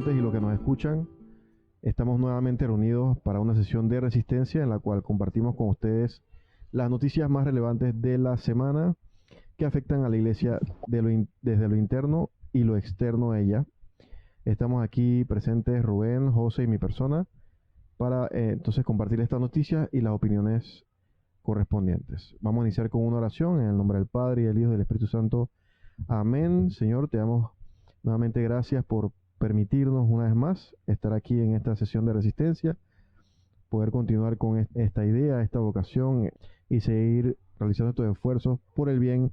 oyentes y los que nos escuchan. Estamos nuevamente reunidos para una sesión de resistencia en la cual compartimos con ustedes las noticias más relevantes de la semana que afectan a la iglesia desde lo interno y lo externo de ella. Estamos aquí presentes Rubén, José y mi persona para entonces compartir estas noticias y las opiniones correspondientes. Vamos a iniciar con una oración en el nombre del Padre y del Hijo y del Espíritu Santo. Amén. Señor, te damos nuevamente gracias por permitirnos una vez más estar aquí en esta sesión de resistencia, poder continuar con esta idea, esta vocación y seguir realizando estos esfuerzos por el bien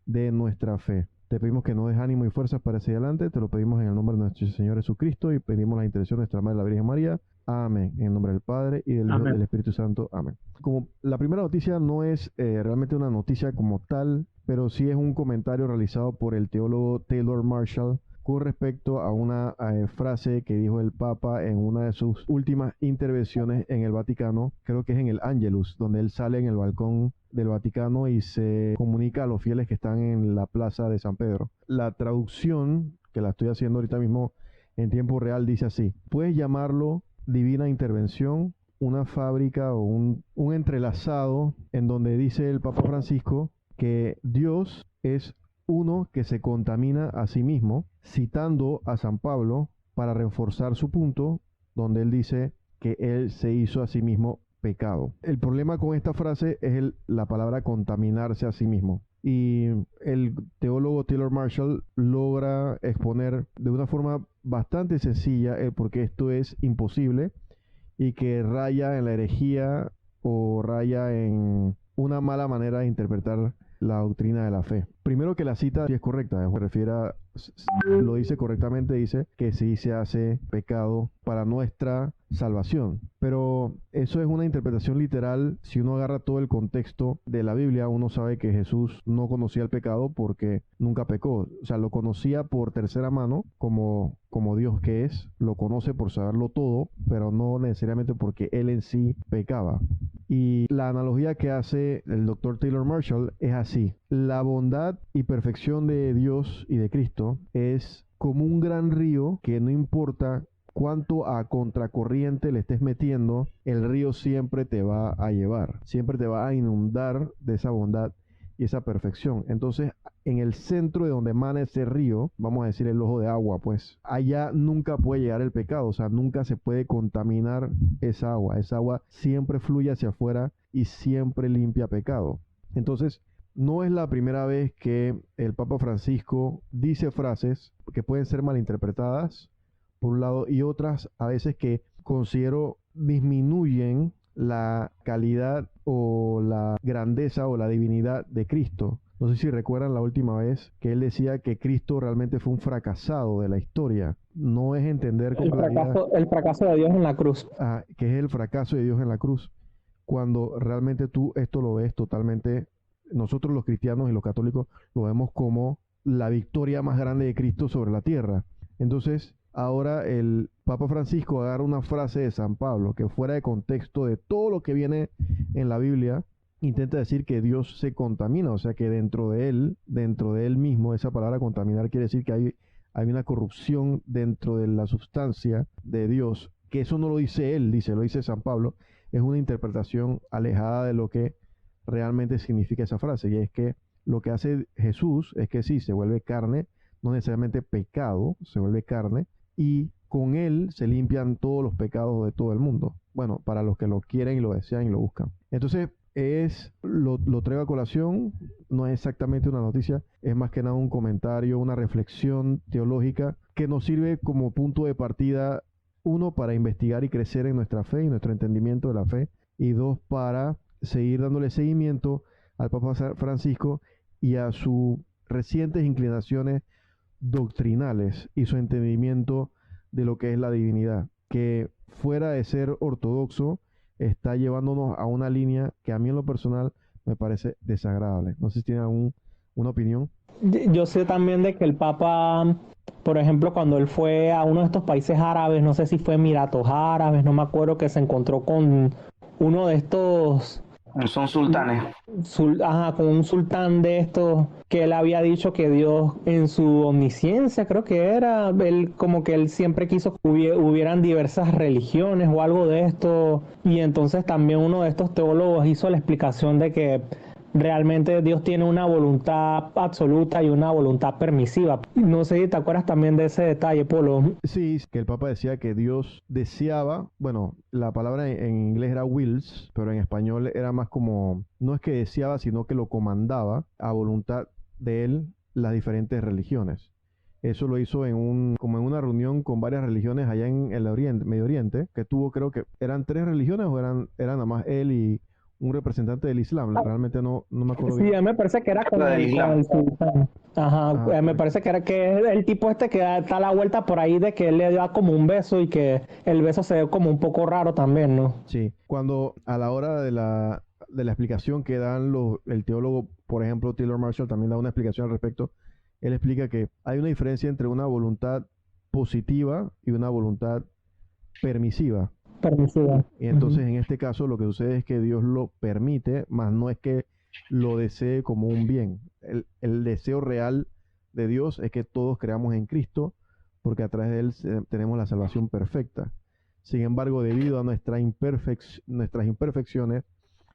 de nuestra fe. Te pedimos que nos des ánimo y fuerzas para seguir adelante. Te lo pedimos en el nombre de nuestro Señor Jesucristo y pedimos la intercesión de nuestra Madre la Virgen María. Amén. En el nombre del Padre y del Hijo y del Espíritu Santo. Amén. Como la primera noticia no es realmente una noticia como tal, pero sí es un comentario realizado por el teólogo Taylor Marshall con respecto a una frase que dijo el Papa en una de sus últimas intervenciones en el Vaticano, creo que es en el Angelus, donde él sale en el balcón del Vaticano y se comunica a los fieles que están en la plaza de San Pedro. La traducción, que la estoy haciendo ahorita mismo en tiempo real, dice así: puedes llamarlo divina intervención, una fábrica o un entrelazado en donde dice el Papa Francisco que Dios es uno que se contamina a sí mismo, citando a San Pablo para reforzar su punto, donde él dice que él se hizo a sí mismo pecado. El problema con esta frase es la palabra contaminarse a sí mismo. Y el teólogo Taylor Marshall logra exponer de una forma bastante sencilla el por qué esto es imposible y que raya en la herejía o raya en una mala manera de interpretar la doctrina de la fe. Primero, que la cita sí es correcta, lo dice correctamente, dice que sí se hace pecado para nuestra salvación, pero eso es una interpretación literal. Si uno agarra todo el contexto de la Biblia, uno sabe que Jesús no conocía el pecado porque nunca pecó, o sea, lo conocía por tercera mano como Dios que es, lo conoce por saberlo todo, pero no necesariamente porque él en sí pecaba. Y la analogía que hace el doctor Taylor Marshall es así: la bondad y perfección de Dios y de Cristo es como un gran río que no importa cuánto a contracorriente le estés metiendo, el río siempre te va a llevar, siempre te va a inundar de esa bondad y esa perfección. Entonces, en el centro de donde emana ese río, vamos a decir el ojo de agua, pues allá nunca puede llegar el pecado, o sea, nunca se puede contaminar esa agua siempre fluye hacia afuera y siempre limpia pecado. Entonces, no es la primera vez que el Papa Francisco dice frases que pueden ser malinterpretadas, por un lado, y otras a veces que considero disminuyen la calidad o la grandeza o la divinidad de Cristo. No sé si recuerdan la última vez que él decía que Cristo realmente fue un fracasado de la historia. No es entender con claridad El fracaso de Dios en la cruz. que es el fracaso de Dios en la cruz, cuando realmente tú esto lo ves totalmente. Nosotros los cristianos y los católicos lo vemos como la victoria más grande de Cristo sobre la tierra. Entonces, ahora el Papa Francisco agarra una frase de San Pablo que fuera de contexto de todo lo que viene en la Biblia, intenta decir que Dios se contamina, o sea que dentro de él mismo, esa palabra contaminar quiere decir que hay una corrupción dentro de la sustancia de Dios, que eso no lo dice él, lo dice San Pablo. Es una interpretación alejada de lo que realmente significa esa frase, y es que lo que hace Jesús es que sí, se vuelve carne, no necesariamente pecado, se vuelve carne, y con él se limpian todos los pecados de todo el mundo. Bueno, para los que lo quieren y lo desean y lo buscan. Entonces, lo traigo a colación, no es exactamente una noticia, es más que nada un comentario, una reflexión teológica que nos sirve como punto de partida, uno, para investigar y crecer en nuestra fe y nuestro entendimiento de la fe, y dos, para seguir dándole seguimiento al Papa Francisco y a sus recientes inclinaciones doctrinales y su entendimiento de lo que es la divinidad, que fuera de ser ortodoxo está llevándonos a una línea que a mí en lo personal me parece desagradable. No sé si tienen una opinión. Yo sé también de que el Papa, por ejemplo, cuando él fue a uno de estos países árabes, no sé si fue Emiratos Árabes, no me acuerdo, que se encontró con uno de estos Son sultanes. Con un sultán de estos que él había dicho que Dios en su omnisciencia, creo que era, él como que él siempre quiso que hubieran diversas religiones o algo de esto, y entonces también uno de estos teólogos hizo la explicación de que realmente Dios tiene una voluntad absoluta y una voluntad permisiva. No sé si te acuerdas también de ese detalle, Polo. Sí, que el Papa decía que Dios deseaba, bueno, la palabra en inglés era wills, pero en español era más como, no es que deseaba, sino que lo comandaba a voluntad de él las diferentes religiones. Eso lo hizo como en una reunión con varias religiones allá en el Medio Oriente, que tuvo, creo que eran 3 religiones o eran nada más él y un representante del Islam. Realmente no me acuerdo Sí, bien. me parece que era con La del el Islam. sultán. Ajá, Ah, me correcto. parece que era que el tipo este que está a la vuelta por ahí de que él le dio como un beso y que el beso se ve como un poco raro también, ¿no? Sí, cuando a la hora de la explicación que dan el teólogo, por ejemplo, Taylor Marshall también da una explicación al respecto. Él explica que hay una diferencia entre una voluntad positiva y una voluntad permisiva. Permisiva. Y Ujú. entonces en este caso lo que sucede es que Dios lo permite, más no es que lo desee como un bien. El deseo real de Dios es que todos creamos en Cristo, porque a través de Él tenemos la salvación perfecta. Sin embargo, debido a nuestras imperfecciones,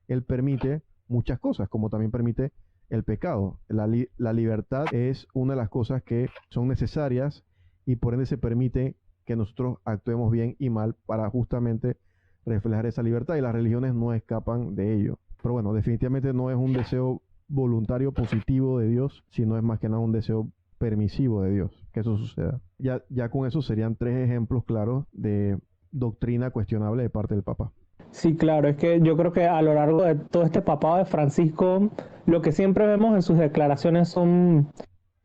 Él permite muchas cosas, como también permite el pecado. La libertad es una de las cosas que son necesarias y por ende se permite que nosotros actuemos bien y mal para justamente reflejar esa libertad y las religiones no escapan de ello. Pero bueno, definitivamente no es un deseo voluntario positivo de Dios, sino es más que nada un deseo permisivo de Dios, que eso suceda. Ya con eso serían 3 ejemplos claros de doctrina cuestionable de parte del Papa. Sí, claro, es que yo creo que a lo largo de todo este papado de Francisco, lo que siempre vemos en sus declaraciones son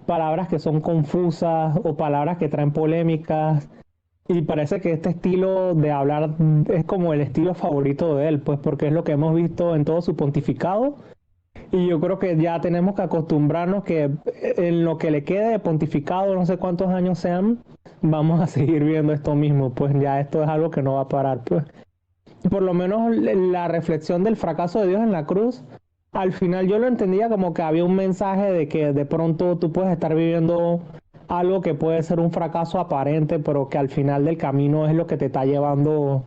palabras que son confusas o palabras que traen polémicas. Y parece que este estilo de hablar es como el estilo favorito de él, pues porque es lo que hemos visto en todo su pontificado. Y yo creo que ya tenemos que acostumbrarnos que en lo que le quede de pontificado, no sé cuántos años sean, vamos a seguir viendo esto mismo, pues ya esto es algo que no va a parar, pues. Por lo menos la reflexión del fracaso de Dios en la cruz, al final yo lo entendía como que había un mensaje de que de pronto tú puedes estar viviendo algo que puede ser un fracaso aparente, pero que al final del camino es lo que te está llevando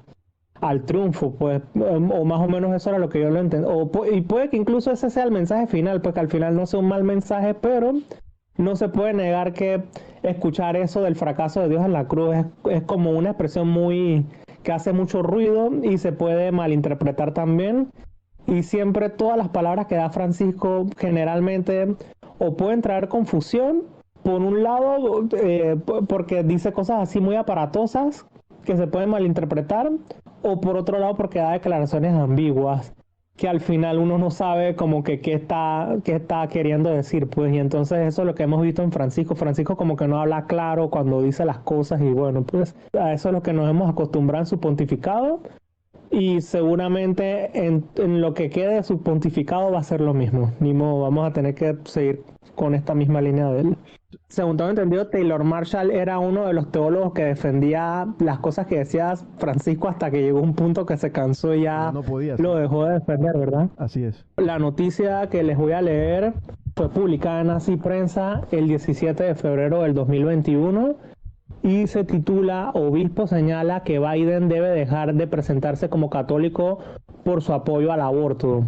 al triunfo, pues, o más o menos eso era lo que yo lo entendí. Y puede que incluso ese sea el mensaje final, pues que al final no sea un mal mensaje, pero no se puede negar que escuchar eso del fracaso de Dios en la cruz es como una expresión muy que hace mucho ruido y se puede malinterpretar también. Y siempre todas las palabras que da Francisco generalmente o pueden traer confusión, por un lado, porque dice cosas así muy aparatosas que se pueden malinterpretar, o por otro lado porque da declaraciones ambiguas que al final uno no sabe como que qué está queriendo decir, pues, y entonces eso es lo que hemos visto en Francisco. Francisco como que no habla claro cuando dice las cosas y bueno, pues a eso es lo que nos hemos acostumbrado en su pontificado y seguramente en lo que quede de su pontificado va a ser lo mismo. Ni modo, vamos a tener que seguir con esta misma línea de él. Según tengo entendido, Taylor Marshall era uno de los teólogos que defendía las cosas que decía Francisco hasta que llegó un punto que se cansó y Ya ya no podía, lo sí. dejó de defender, ¿verdad? Así es. La noticia que les voy a leer fue publicada en Así Prensa el 17 de febrero del 2021 y se titula Obispo señala que Biden debe dejar de presentarse como católico por su apoyo al aborto.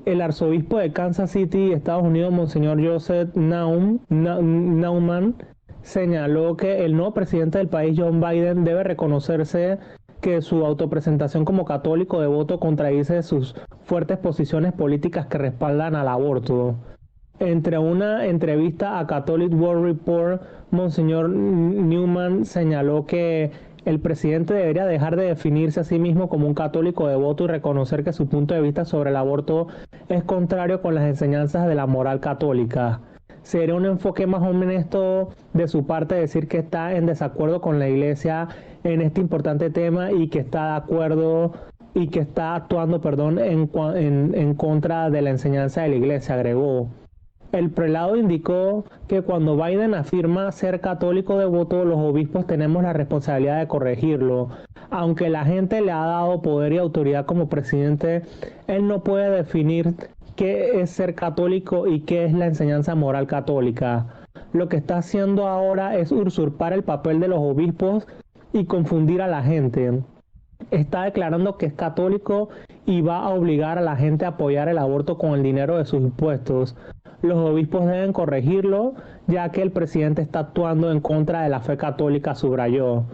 El arzobispo de Kansas City, Estados Unidos, Monseñor Joseph Naumann, señaló que el nuevo presidente del país, John Biden, debe reconocerse que su autopresentación como católico devoto contradice sus fuertes posiciones políticas que respaldan al aborto. Entre una entrevista a Catholic World Report, Monseñor Newman señaló que el presidente debería dejar de definirse a sí mismo como un católico devoto y reconocer que su punto de vista sobre el aborto es contrario con las enseñanzas de la moral católica. Sería un enfoque más honesto de su parte decir que está en desacuerdo con la Iglesia en este importante tema y que está de acuerdo y que está actuando, perdón, en contra de la enseñanza de la Iglesia, agregó. El prelado indicó que cuando Biden afirma ser católico devoto, los obispos tenemos la responsabilidad de corregirlo. Aunque la gente le ha dado poder y autoridad como presidente, él no puede definir qué es ser católico y qué es la enseñanza moral católica. Lo que está haciendo ahora es usurpar el papel de los obispos y confundir a la gente. Está declarando que es católico y va a obligar a la gente a apoyar el aborto con el dinero de sus impuestos. Los obispos deben corregirlo, ya que el presidente está actuando en contra de la fe católica, subrayó.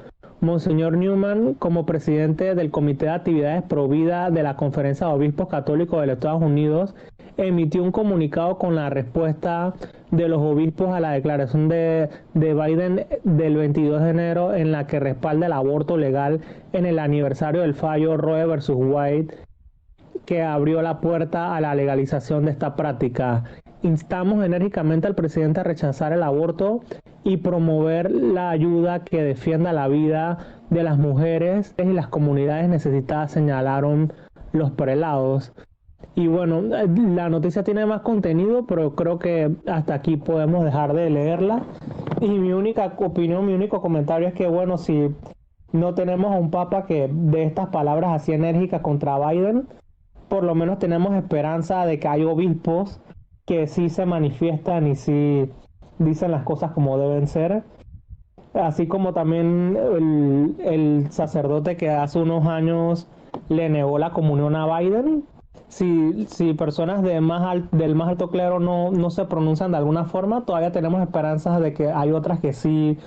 Monseñor Newman, como presidente del Comité de Actividades Pro Vida de la Conferencia de Obispos Católicos de los Estados Unidos, emitió un comunicado con la respuesta de los obispos a la declaración de Biden del 22 de enero en la que respalda el aborto legal en el aniversario del fallo Roe versus Wade, que abrió la puerta a la legalización de esta práctica. Instamos enérgicamente al presidente a rechazar el aborto y promover la ayuda que defienda la vida de las mujeres y las comunidades necesitadas, señalaron los prelados. Y bueno, la noticia tiene más contenido, pero creo que hasta aquí podemos dejar de leerla. Y mi única opinión, mi único comentario es que, bueno, si no tenemos a un papa que dé estas palabras así enérgicas contra Biden, por lo menos tenemos esperanza de que hay obispos que sí se manifiestan y sí dicen las cosas como deben ser. Así como también el sacerdote que hace unos años le negó la comunión a Biden. Si personas del más alto clero no se pronuncian de alguna forma, todavía tenemos esperanzas de que hay otras que sí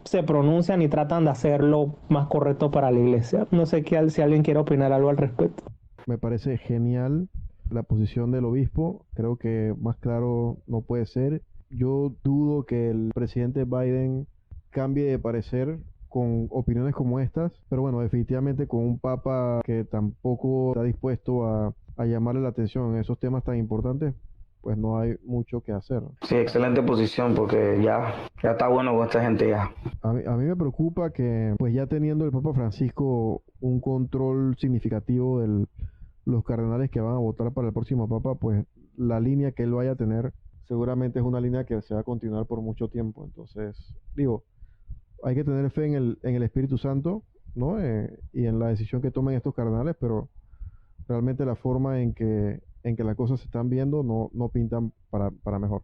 se pronuncian y tratan de hacer lo más correcto para la iglesia. No sé si alguien quiere opinar algo al respecto. Me parece genial la posición del obispo. Creo que más claro no puede ser. Yo dudo que el presidente Biden cambie de parecer con opiniones como estas, pero bueno, definitivamente con un papa que tampoco está dispuesto a llamarle la atención en esos temas tan importantes, pues no hay mucho que hacer. Sí, excelente posición, porque ya está bueno con esta gente ya. A mí me preocupa que, pues ya teniendo el Papa Francisco un control significativo de los cardenales que van a votar para el próximo Papa, pues la línea que él vaya a tener seguramente es una línea que se va a continuar por mucho tiempo. Entonces, digo, hay que tener fe en el Espíritu Santo, ¿no? Y en la decisión que tomen estos cardenales, pero realmente la forma en que las cosas se están viendo no pintan para mejor.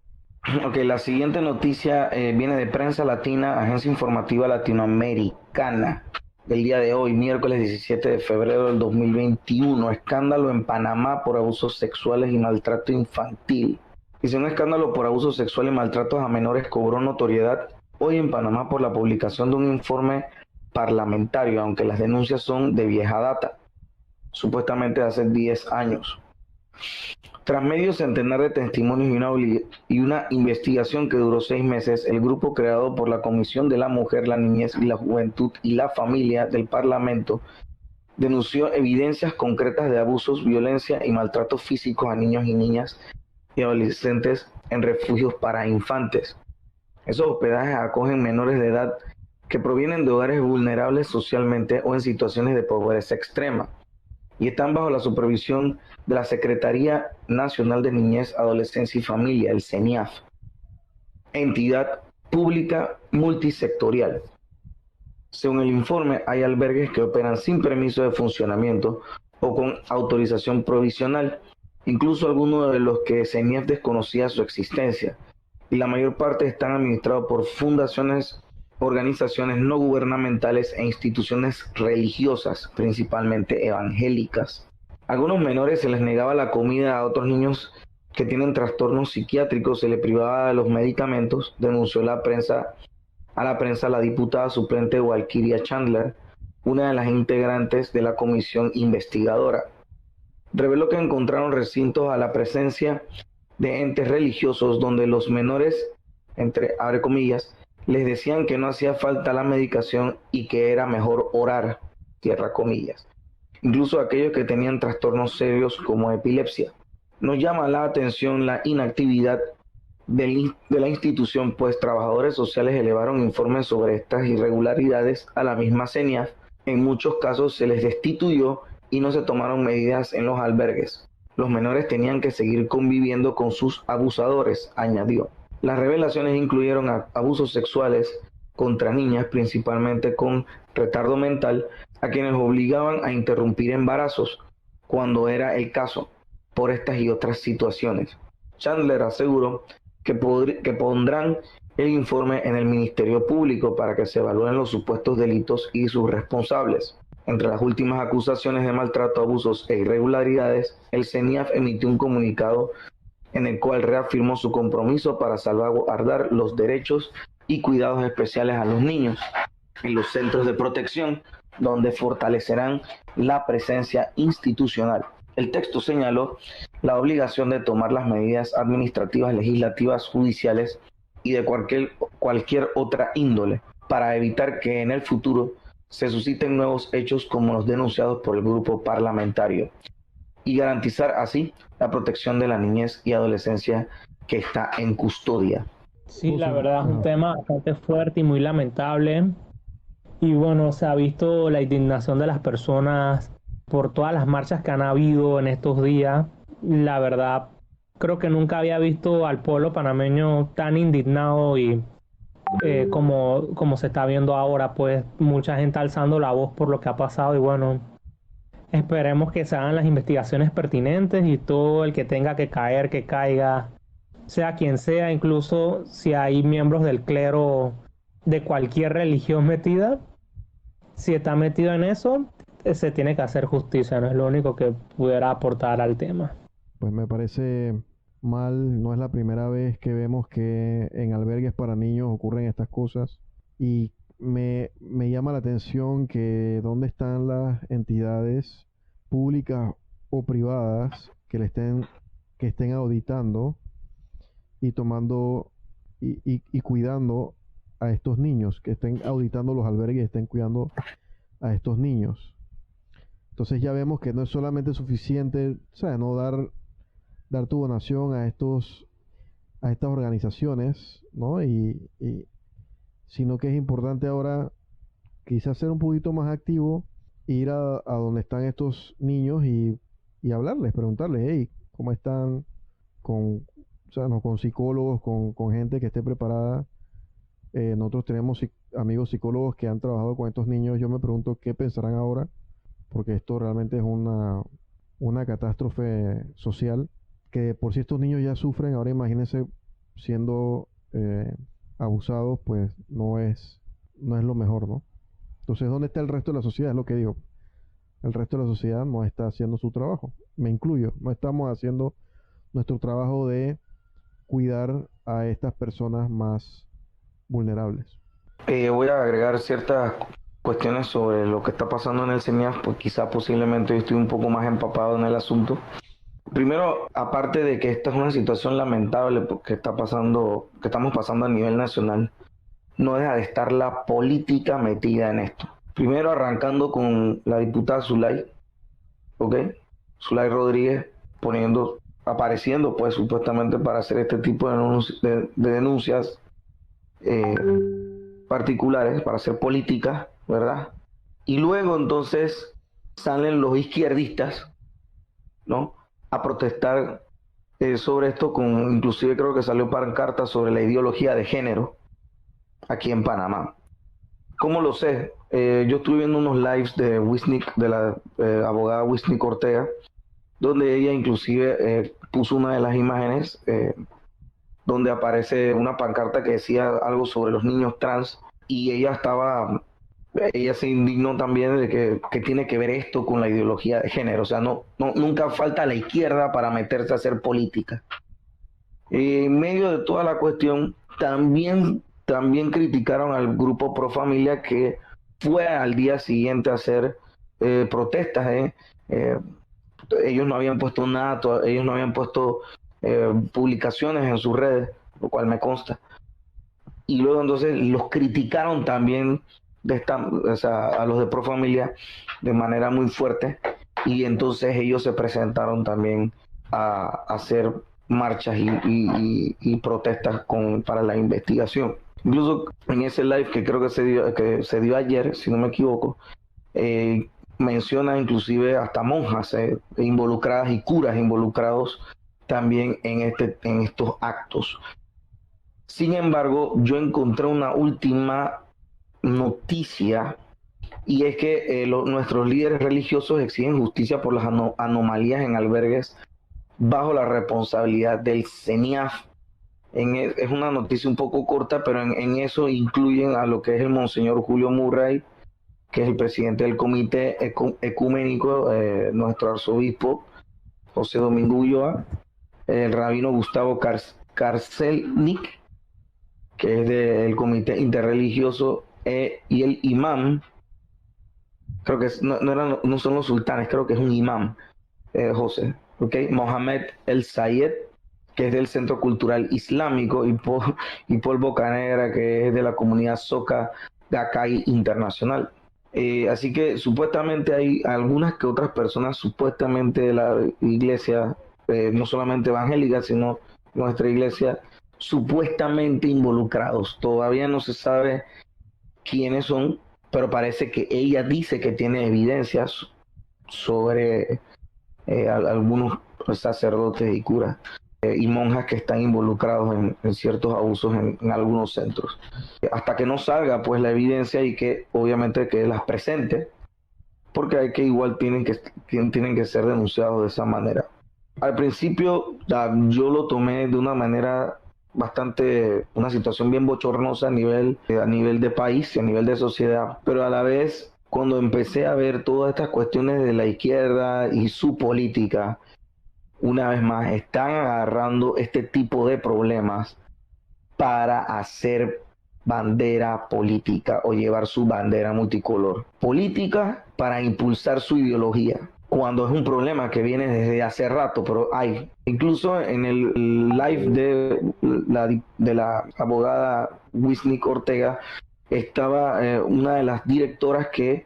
Ok, la siguiente noticia viene de Prensa Latina, agencia informativa latinoamericana, del día de hoy, miércoles 17 de febrero del 2021. Escándalo en Panamá por abusos sexuales y maltrato infantil. Dice, un escándalo por abusos sexuales y maltratos a menores cobró notoriedad hoy en Panamá por la publicación de un informe parlamentario, aunque las denuncias son de vieja data, supuestamente de hace 10 años. Tras medio centenar de testimonios y una investigación que duró 6 meses, el grupo creado por la Comisión de la Mujer, la Niñez y la Juventud y la Familia del Parlamento denunció evidencias concretas de abusos, violencia y maltratos físicos a niños y niñas y adolescentes en refugios para infantes. Esos hospedajes acogen menores de edad que provienen de hogares vulnerables socialmente o en situaciones de pobreza extrema y están bajo la supervisión de la Secretaría Nacional de Niñez, Adolescencia y Familia, el CENIAF, entidad pública multisectorial. Según el informe, hay albergues que operan sin permiso de funcionamiento o con autorización provisional, incluso algunos de los que CENIAF desconocía su existencia, y la mayor parte están administrados por fundaciones, organizaciones no gubernamentales e instituciones religiosas, principalmente evangélicas. A algunos menores se les negaba la comida, a otros niños que tienen trastornos psiquiátricos se les privaba de los medicamentos, denunció a la prensa la diputada suplente Walkiria Chandler, una de las integrantes de la comisión investigadora. Reveló que encontraron recintos a la presencia de entes religiosos donde los menores, abre comillas, les decían que no hacía falta la medicación y que era mejor orar, cierra comillas. Incluso aquellos que tenían trastornos serios como epilepsia. Nos llama la atención la inactividad de la institución, pues trabajadores sociales elevaron informes sobre estas irregularidades a la misma CENIAF. En muchos casos se les destituyó y no se tomaron medidas en los albergues. los menores tenían que seguir conviviendo con sus abusadores, añadió. Las revelaciones incluyeron abusos sexuales contra niñas, principalmente con retardo mental, a quienes obligaban a interrumpir embarazos cuando era el caso, por estas y otras situaciones. Chandler aseguró que pondrán el informe en el Ministerio Público para que se evalúen los supuestos delitos y sus responsables. Entre las últimas acusaciones de maltrato, abusos e irregularidades, el CENIAF emitió un comunicado en el cual reafirmó su compromiso para salvaguardar los derechos y cuidados especiales a los niños en los centros de protección, donde fortalecerán la presencia institucional. El texto señaló la obligación de tomar las medidas administrativas, legislativas, judiciales y de cualquier otra índole para evitar que en el futuro se susciten nuevos hechos como los denunciados por el grupo parlamentario y garantizar así la protección de la niñez y adolescencia que está en custodia. Sí, la verdad es un tema bastante fuerte y muy lamentable. Y bueno, se ha visto la indignación de las personas por todas las marchas que han habido en estos días. La verdad, creo que nunca había visto al pueblo panameño tan indignado y como se está viendo ahora, pues mucha gente alzando la voz por lo que ha pasado y bueno, esperemos que se hagan las investigaciones pertinentes y todo el que tenga que caer, que caiga, sea quien sea, incluso si hay miembros del clero de cualquier religión metida, si está metido en eso, se tiene que hacer justicia, no es lo único que pudiera aportar al tema. Pues me parece mal, no es la primera vez que vemos que en albergues para niños ocurren estas cosas y me llama la atención que dónde están las entidades públicas o privadas que estén auditando y tomando y cuidando a estos niños, que estén auditando los albergues y estén cuidando a estos niños. Entonces ya vemos que no es solamente suficiente, o sea, no dar tu donación a estas organizaciones, ¿no? Sino que es importante ahora quizás ser un poquito más activo, ir a donde están estos niños y hablarles, preguntarles, hey, ¿cómo están? Con psicólogos, con gente que esté preparada. Nosotros tenemos amigos psicólogos que han trabajado con estos niños. Yo me pregunto qué pensarán ahora, porque esto realmente es una catástrofe social, que por si estos niños ya sufren, ahora imagínense siendo abusados, pues no es lo mejor, ¿no? Entonces, ¿dónde está el resto de la sociedad? Es lo que digo. El resto de la sociedad no está haciendo su trabajo. Me incluyo. No estamos haciendo nuestro trabajo de cuidar a estas personas más vulnerables. Voy a agregar ciertas cuestiones sobre lo que está pasando en el CENIAF, pues quizá posiblemente yo estoy un poco más empapado en el asunto. Primero, aparte de que esta es una situación lamentable porque estamos pasando a nivel nacional, no deja de estar la política metida en esto. Primero arrancando con la diputada Zulay, ¿ok? Zulay Rodríguez apareciendo pues supuestamente para hacer este tipo de denuncias particulares, para hacer política, ¿verdad? Y luego entonces salen los izquierdistas, ¿no?, a protestar sobre esto, inclusive creo que salió pancarta sobre la ideología de género aquí en Panamá. ¿Cómo lo sé? Yo estuve viendo unos lives de Wisnik, de la abogada Wisnik Ortega, donde ella inclusive puso una de las imágenes donde aparece una pancarta que decía algo sobre los niños trans, y ella se indignó también de que tiene que ver esto con la ideología de género. O sea, nunca falta la izquierda para meterse a hacer política. En medio de toda la cuestión, también criticaron al grupo Pro Familia, que fue al día siguiente a hacer protestas. Ellos no habían puesto nada, ellos no habían puesto publicaciones en sus redes, lo cual me consta. Y luego entonces los criticaron también a los de Pro Familia de manera muy fuerte, y entonces ellos se presentaron también a hacer marchas y protestas para la investigación. Incluso en ese live que creo que se dio ayer, si no me equivoco, menciona inclusive hasta monjas involucradas y curas involucrados también en estos actos. Sin embargo, yo encontré una última noticia, y es que nuestros líderes religiosos exigen justicia por las anomalías en albergues bajo la responsabilidad del CENIAF. Es una noticia un poco corta, pero en eso incluyen a lo que es el Monseñor Julio Murray, que es el presidente del Comité Ecuménico, nuestro arzobispo José Domingo Ulloa, el rabino Gustavo Karselnik, que es del Comité Interreligioso, y el imam, creo que no son los sultanes, creo que es un imam, José, ¿okay? Mohamed El Sayed, que es del Centro Cultural Islámico, y Paul Bocanegra, que es de la comunidad Soca Gakkai Internacional. Así que supuestamente hay algunas que otras personas, supuestamente de la iglesia, no solamente evangélica, sino nuestra iglesia, supuestamente involucrados. Todavía no se sabe quiénes son, pero parece que ella dice que tiene evidencias sobre algunos sacerdotes y curas y monjas que están involucrados en ciertos abusos en algunos centros. Hasta que no salga pues la evidencia, y que obviamente que las presente, porque hay que igual tienen que ser denunciados de esa manera. Al principio yo lo tomé de una manera una situación bien bochornosa a nivel de país y a nivel de sociedad, pero a la vez, cuando empecé a ver todas estas cuestiones de la izquierda y su política, una vez más están agarrando este tipo de problemas para hacer bandera política o llevar su bandera multicolor. Política para impulsar su ideología, cuando es un problema que viene desde hace rato, pero hay. Incluso en el live de la abogada Wisnik Ortega estaba una de las directoras que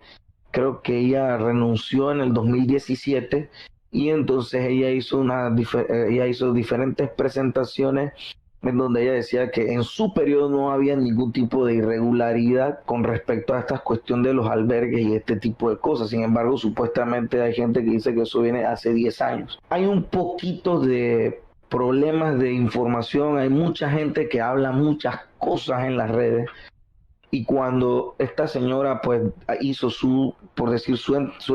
creo que ella renunció en el 2017, y entonces ella hizo diferentes presentaciones en donde ella decía que en su periodo no había ningún tipo de irregularidad con respecto a esta cuestión de los albergues y este tipo de cosas. Sin embargo, supuestamente hay gente que dice que eso viene hace 10 años. Hay un poquito de problemas de información, hay mucha gente que habla muchas cosas en las redes, y cuando esta señora pues hizo su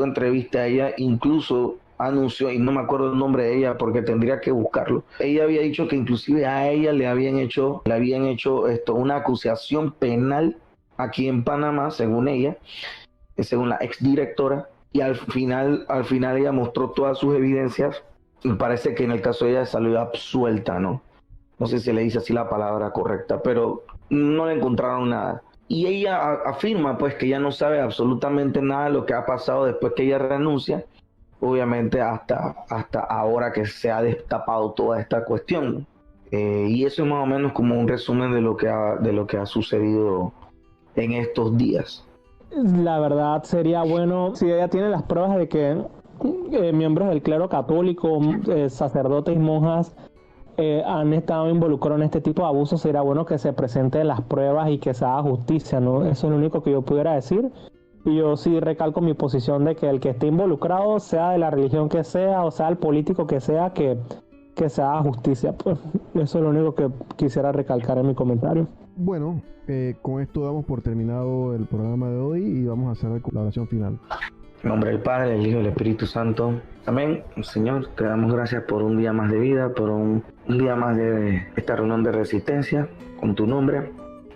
entrevista a ella, incluso anunció, y no me acuerdo el nombre de ella porque tendría que buscarlo, ella había dicho que inclusive a ella le habían hecho una acusación penal aquí en Panamá, según ella, según la exdirectora, y al final ella mostró todas sus evidencias, y parece que en el caso de ella salió absuelta, ¿no? No sé si le dice así la palabra correcta, pero no le encontraron nada. Y ella afirma pues que ella no sabe absolutamente nada de lo que ha pasado después que ella renuncia, obviamente hasta ahora que se ha destapado toda esta cuestión. Y eso es más o menos como un resumen de lo que ha sucedido en estos días. La verdad sería bueno, si ella tiene las pruebas de que miembros del clero católico, sacerdotes y monjas han estado involucrados en este tipo de abusos, sería bueno que se presenten las pruebas y que se haga justicia, ¿no? Eso es lo único que yo pudiera decir. Y yo sí recalco mi posición de que el que esté involucrado, sea de la religión que sea, o sea el político que sea, que se haga justicia. Pues eso es lo único que quisiera recalcar en mi comentario. Bueno, con esto damos por terminado el programa de hoy y vamos a hacer la oración final. En nombre del Padre, del Hijo y del Espíritu Santo. Amén. Señor, te damos gracias por un día más de vida, por un día más de esta reunión de resistencia con tu nombre.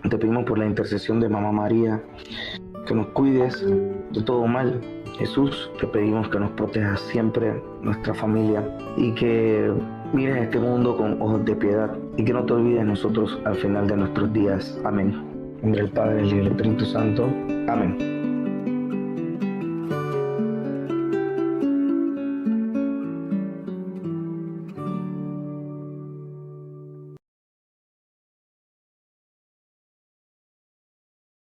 Te pedimos por la intercesión de Mamá María, que nos cuides de todo mal. Jesús, te pedimos que nos protejas siempre, nuestra familia, y que mires este mundo con ojos de piedad, y que no te olvides de nosotros al final de nuestros días. Amén. En nombre del Padre, del Hijo y del Espíritu Santo. Amén.